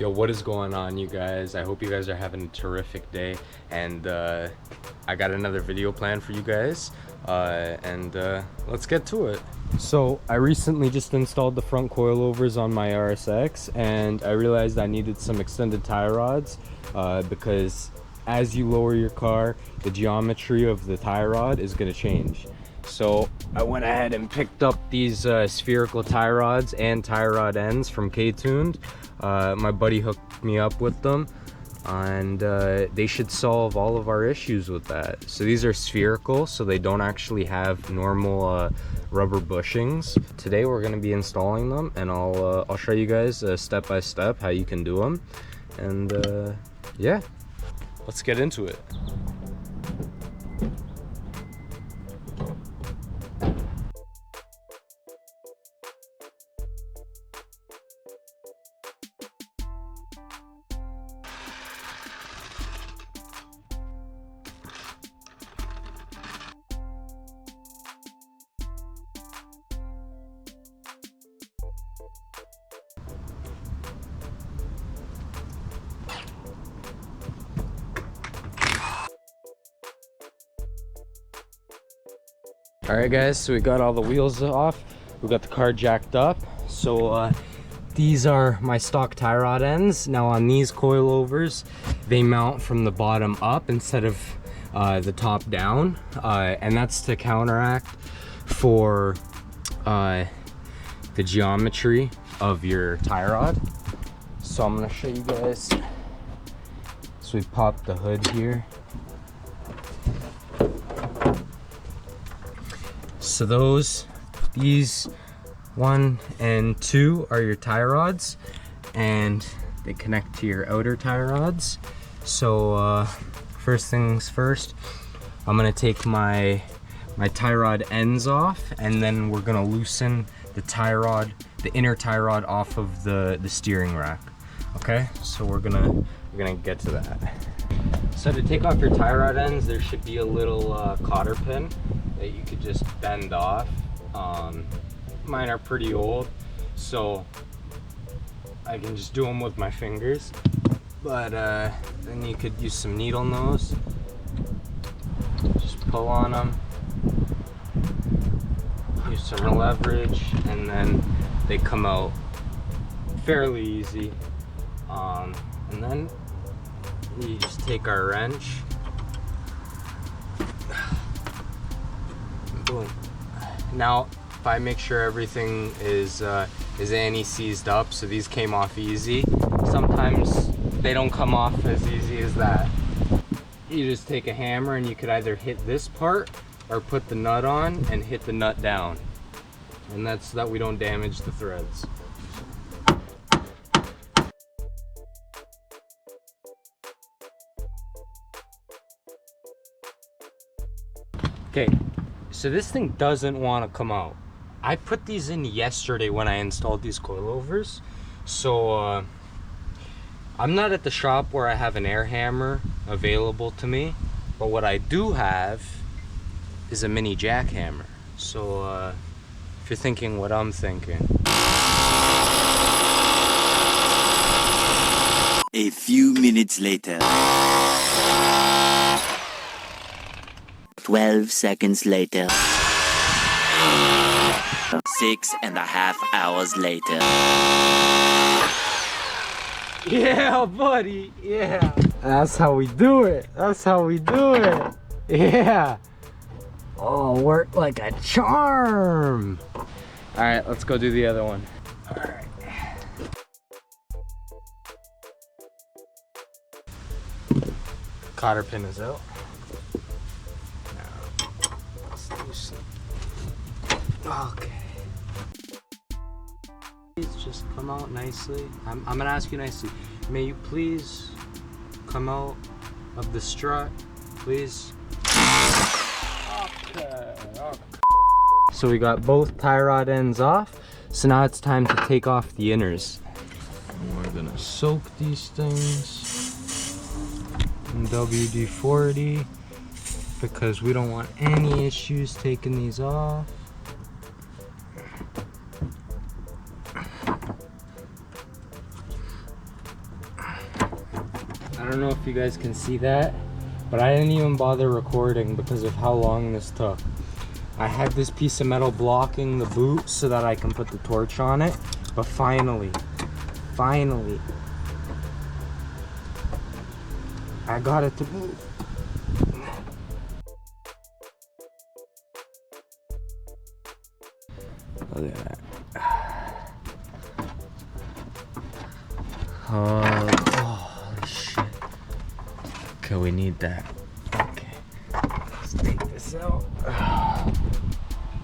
Yo, what is going on, you guys? I hope you guys are having a terrific day, and I got another video planned for you guys, and let's get to it. So I recently just installed the front coilovers on my RSX, and I realized I needed some extended tie rods because as you lower your car, the geometry of the tie rod is going to change. So I went ahead and picked up these spherical tie rods and tie rod ends from Ktuned. My buddy hooked me up with them, and they should solve all of our issues with that. So these are spherical, so they don't actually have normal rubber bushings. Today we're going to be installing them, and I'll show you guys step by step how you can do them. And yeah, let's get into it. All right guys, so we got all the wheels off, we got the car jacked up. So these are my stock tie rod ends. Now on these coilovers, they mount from the bottom up instead of the top down, and that's to counteract for the geometry of your tie rod. So I'm gonna show you guys. So we popped the hood here. So these 1 and 2 are your tie rods, and they connect to your outer tie rods. So first things first, I'm gonna take my tie rod ends off, and then we're gonna loosen the tie rod, the inner tie rod off of the steering rack. Okay, so we're gonna get to that. So to take off your tie rod ends, there should be a little cotter pin that you could just bend off. Mine are pretty old, so I can just do them with my fingers, but then you could use some needle nose, just pull on them, use some leverage, and then they come out fairly easy. And then you just take our wrench, boom. Now if I make sure everything is anti-seized up, so these came off easy. Sometimes they don't come off as easy as that. You just take a hammer and you could either hit this part or put the nut on and hit the nut down, and that's so that we don't damage the threads. Okay, so this thing doesn't want to come out. I put these in yesterday when I installed these coilovers. So I'm not at the shop where I have an air hammer available to me, but what I do have is a mini jackhammer. So if you're thinking what I'm thinking. A few minutes later. 12 seconds later. 6.5 hours later. Yeah, buddy, yeah. That's how we do it. That's how we do it. Yeah. Oh, worked like a charm. All right, let's go do the other one. All right. Cotter pin is out. Okay. Please just come out nicely. I'm gonna ask you nicely. May you please come out of the strut, please? Okay. So we got both tie rod ends off. So now it's time to take off the inners. We're gonna soak these things in WD-40 because we don't want any issues taking these off. don't know if you guys can see that, but I didn't even bother recording because of how long this took. I had this piece of metal blocking the boot so that I can put the torch on it, but finally, I got it to move. Look at that. Holy shit. Okay, we need that. Okay, let's take this out.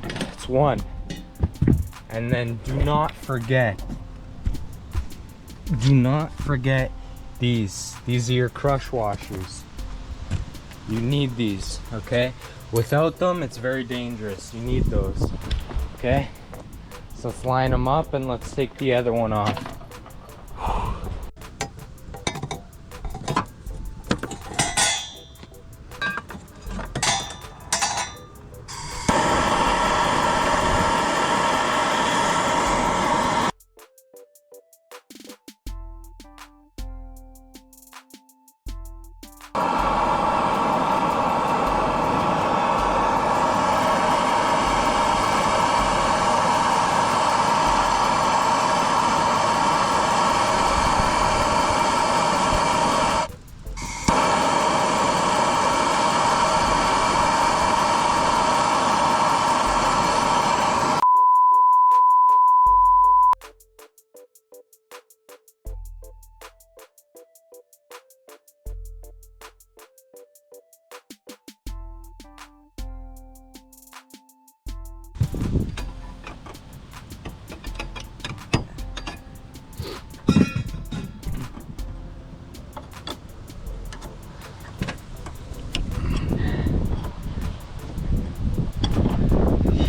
It's one. And then do not forget these. These are your crush washers. You need these, okay? Without them, it's very dangerous. You need those, okay? So let's line them up and let's take the other one off.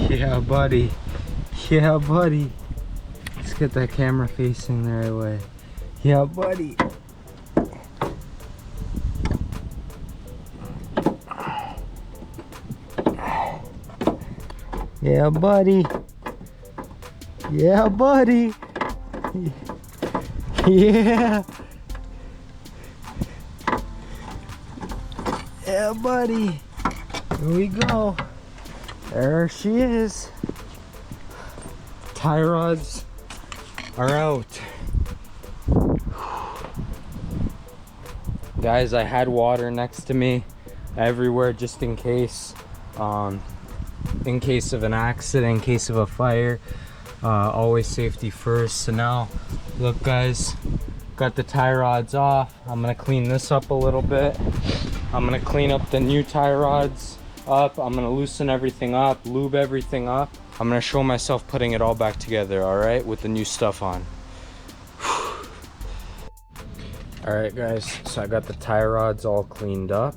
Yeah, buddy. Yeah, buddy. Let's get that camera facing the right way. Yeah, buddy. Yeah, buddy. Yeah, buddy. Yeah. Yeah, buddy. Here we go. There she is. Tie rods are out. Guys, I had water next to me everywhere just in case of an accident, in case of a fire. Always safety first. So now, look guys, got the tie rods off. I'm gonna clean this up a little bit. I'm gonna clean up the new tie rods up. I'm gonna loosen everything up, lube everything up. I'm gonna show myself putting it all back together, all right, with the new stuff on. All right guys, so I got the tie rods all cleaned up.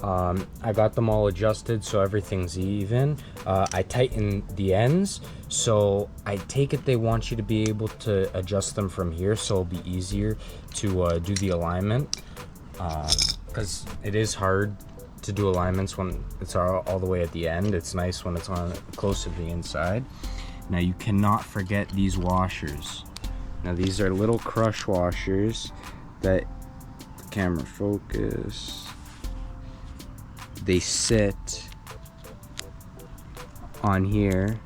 I got them all adjusted so everything's even. I tightened the ends, so I take it they want you to be able to adjust them from here, so it'll be easier to do the alignment, because it is hard to do alignments when it's all the way at the end. It's nice when it's on close to the inside. Now you cannot forget these washers. Now these are little crush washers that, camera focus, they sit on here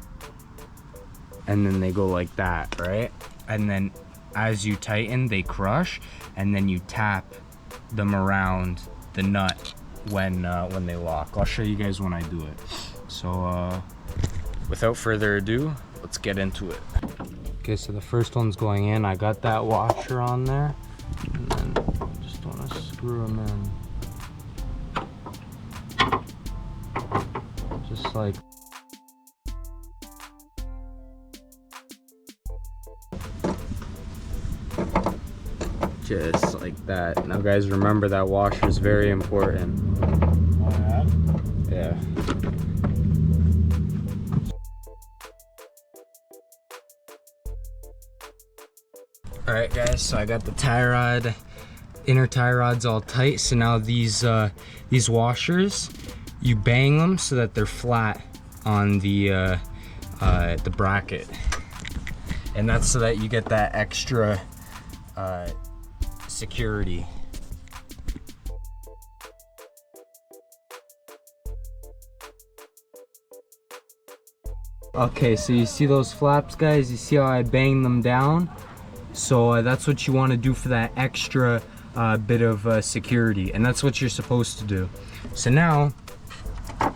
and then they go like that, right? And then as you tighten, they crush, and then you tap them around the nut when they lock. I'll show you guys when I do it. So without further ado, let's get into it. Okay, so the first one's going in. I got that washer on there, and then just want to screw them in, just like that. Now guys, remember that washer is very important. Yeah. All right guys, so I got the tie rod, inner tie rods all tight. So now these washers, you bang them so that they're flat on the bracket, and that's so that you get that extra security. Okay, so you see those flaps, guys? You see how I bang them down? So that's what you want to do for that extra bit of security, and that's what you're supposed to do. So now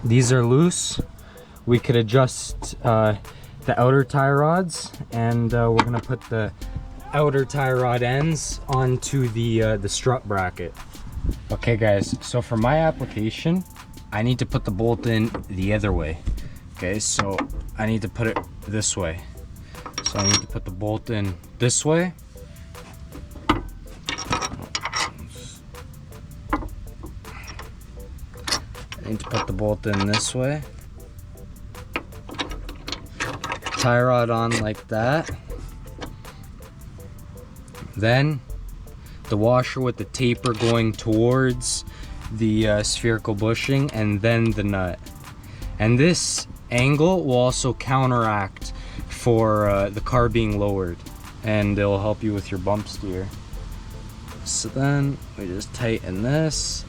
these are loose. We could adjust the outer tie rods, and we're gonna put the outer tie rod ends onto the strut bracket. Okay guys, so for my application, I need to put the bolt in the other way. Okay, so I need to put it this way. So I need to put the bolt in this way. I need to put the bolt in this way. Tie rod on like that. Then the washer with the taper going towards the spherical bushing, and then the nut. And this angle will also counteract for the car being lowered, and it'll help you with your bump steer. So then we just tighten this,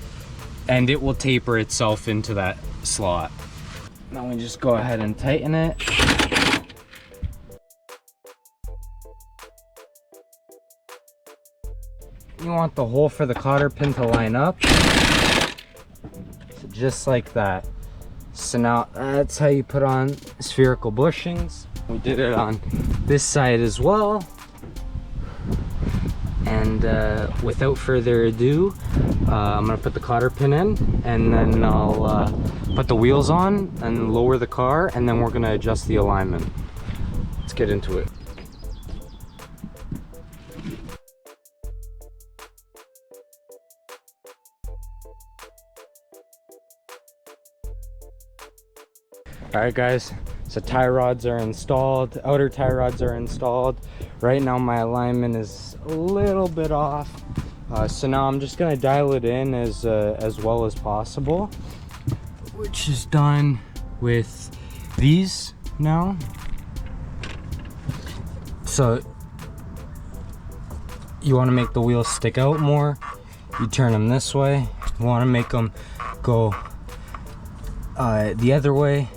and it will taper itself into that slot. Now we just go ahead and tighten it. You want the hole for the cotter pin to line up, so just like that. So now that's how you put on spherical bushings. We did it on this side as well. And without further ado, I'm gonna put the cotter pin in, and then I'll put the wheels on and lower the car, and then we're gonna adjust the alignment. Let's get into it. All right guys, so tie rods are installed, outer tie rods are installed. Right now my alignment is a little bit off, so now I'm just gonna dial it in as well as possible, which is done with these now. So you want to make the wheels stick out more, you turn them this way. You want to make them go the other way,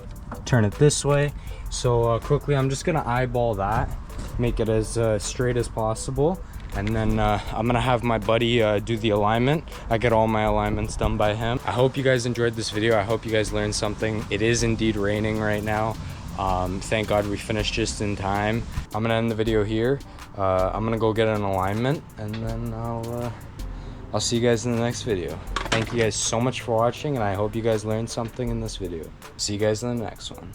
turn it this way. So quickly, I'm just gonna eyeball that, make it as straight as possible, and then I'm gonna have my buddy do the alignment. I get all my alignments done by him. I hope you guys enjoyed this video. I hope you guys learned something. It is indeed raining right now. Thank God we finished just in time. I'm gonna end the video here. I'm gonna go get an alignment, and then I'll see you guys in the next video. Thank you guys so much for watching, and I hope you guys learned something in this video. See you guys in the next one.